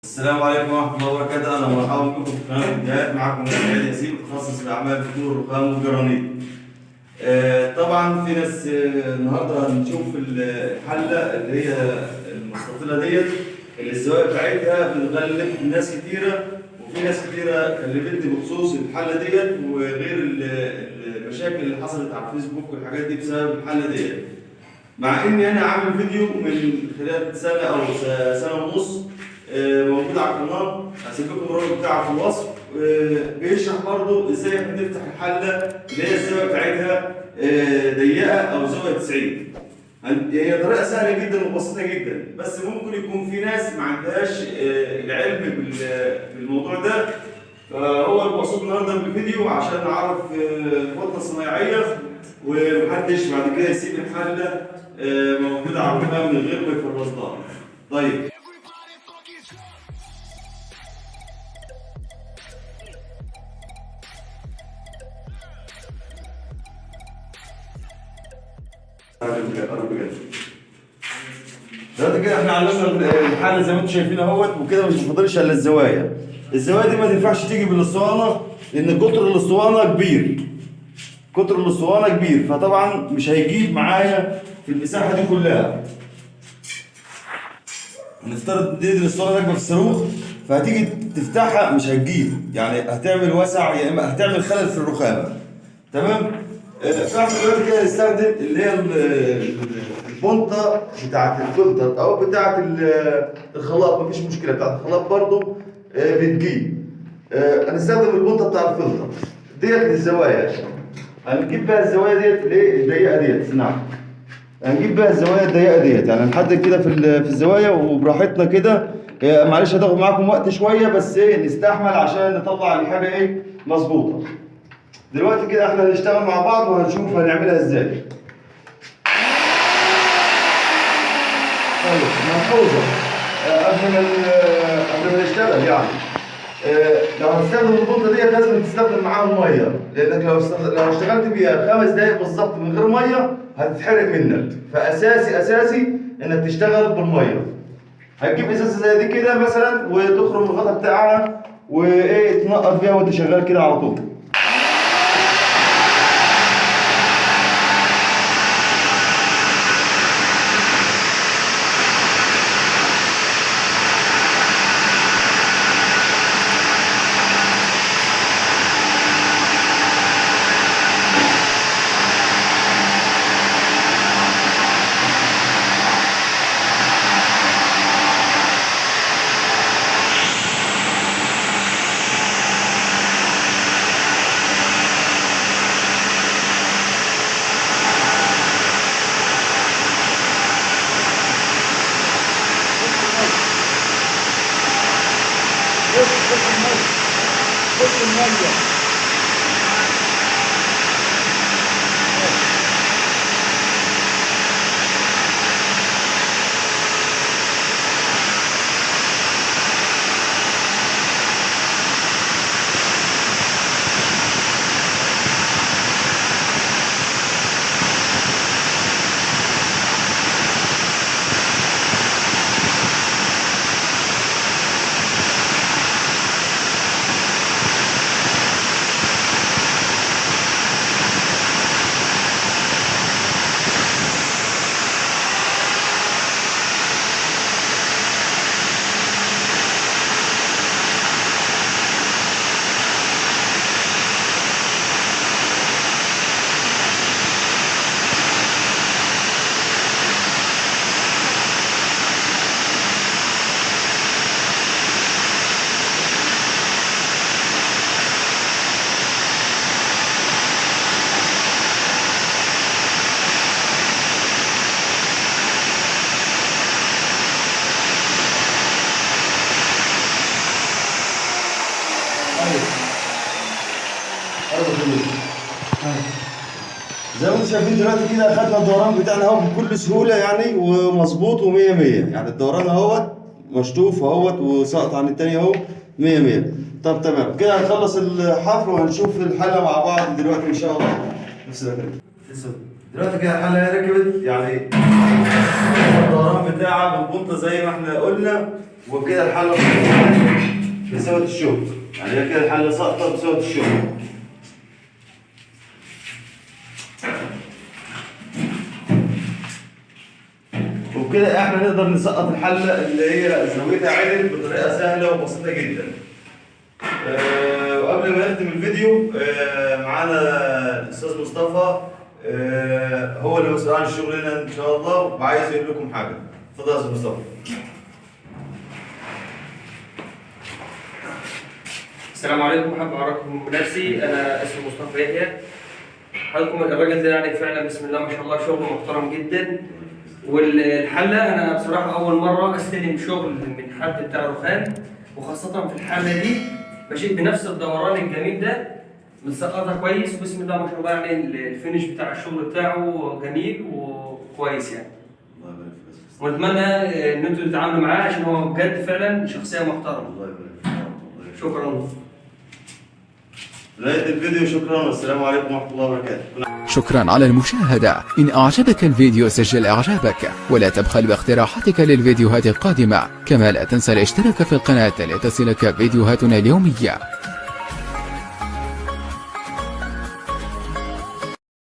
السلام عليكم ورحمة الله وبركاته، أهلا ومرحبا بكم في قناة الجهاد. معكم سعيد ياسين متخصص في أعمال الفتور الرخام والجرانيت. طبعا في ناس النهارده هنشوف الحلة اللي هي المستطيلة ديت اللي الزوايا بتاعتها بتغلب ناس كتيرة، وفي ناس كتيرة كلمتني بخصوص الحلة ديت وغير المشاكل اللي حصلت على الفيسبوك والحاجات دي بسبب الحلة ديت. مع إني أنا عامل فيديو من خلال سنة أو سنة ونص موجود على القناه، هسيب لكم الرابط بتاعه في الوصف. بيشرح برضه ازاي احنا نفتح الحله اللي هي الزاويه بتاعتها ضيقه او زاويه 90. هي طريقه سهله جدا وبسيطه جدا، بس ممكن يكون في ناس ما عندهاش العلم بالموضوع ده. فهو المقصود النهارده بالفيديو عشان نعرف الخطه الصناعيه، ومحدش بعد كده يسيب الحله موجوده على الرخام من غير ما يفرز لها. طيب دلوقتي كده احنا علمنا الحاله زي ما انتم شايفين اهوت، وكده مش فاضلش الا الزوايا. الزوايا دي ما تنفعش تيجي بالاسطوانه لان قطر الاسطوانه كبير. قطر الاسطوانه كبير، فطبعا مش هيجيب معايا في المساحه دي كلها. هنفترض دي الاسطوانه راكبه في الصاروخ، فهتيجي تفتحها مش هتجيب، يعني هتعمل وسع يا اما هتعمل خلل في الرخامه. تمام؟ فاحنا دلوقتي كده هنستخدم اللي هي البونطه بتاعت الفلتر او بتاعت الخلاط، مفيش مشكله، بتاعت الخلاط برضو بتجيب. هنستخدم البونطه بتاع الفلتر ديت للزوايا. هنجيب بقى الزوايا ديت ليه الضيقه ديت. نعم، هنجيب بقى الزوايا الضيقه ديت، يعني هنحدد كده في الزوايا وبراحتنا كده. معلش هتاخد معاكم وقت شويه، بس ايه نستحمل عشان نطلع الحاجه ايه مظبوطه. دلوقتي كده احنا هنشتغل مع بعض وهنشوف هنعملها ازاي. طيب ملحوظه قبل ما نشتغل، يعني لو هتستخدم البونطه ديت لازم تستخدم معاها ميه، لانك لو اشتغلت بيها 5 دقايق بالظبط من غير ميه هتتحرق منك. فاساسي انك تشتغل بالميه. هتجيب ازازه زي دي كده مثلا وتخرم الغطا بتاعها وايه تنقط بيها وانت شغال كده على طول. بص المية زي ما انتم شايفين دلوقتي كده اخدنا الدوران بتاعنا اهو بكل سهوله يعني، ومظبوط و100 100. يعني الدوران اهوت مشطوف اهوت وسقط عن التاني اهو 100 100. طب تمام كده هنخلص الحفر وهنشوف الحله مع بعض دلوقتي ان شاء الله. دلوقتي كده الحله ركبت، يعني الدوران بتاعها بالبنطه زي ما احنا قلنا وكده الحله بسوت الشغل، يعني هي كده الحله ساقطه بسوت الشغل. وبكده احنا نقدر نسقط الحله اللي هي زاويتها عدل بطريقه سهله وبسيطه جدا. وقبل ما نختم الفيديو معانا الاستاذ مصطفى، هو اللي مسؤول عن الشغل هنا ان شاء الله، وعايز يقول لكم حاجه. اتفضل يا استاذ مصطفى. السلام عليكم. حابب اعرفكم بنفسي، انا اسمي مصطفى يحيى. حضراتكم الراجل ده يعني فعلا بسم الله ما شاء الله شغله محترم جدا. والحله انا بصراحه اول مره استلم شغل من حد بتاع رخام، وخاصه في الحله دي ماشي بنفس الدوران الجميل ده، متسقطها كويس وبسم الله ما شاء الله. يعني الفينش بتاع الشغل بتاعه جميل وكويس يعني. الله يبارك فيك. واتمنى ان انتوا تتعاملوا معاه عشان هو بجد فعلا شخصيه محترمه. الله يبارك فيك. شكرا. نهاية الفيديو. شكرا والسلام عليكم ورحمه الله وبركاته. شكرا على المشاهدة. إن أعجبك الفيديو سجل إعجابك، ولا تبخل باقتراحاتك للفيديوهات القادمة، كما لا تنسى الاشتراك في القناة لتصلك فيديوهاتنا اليومية.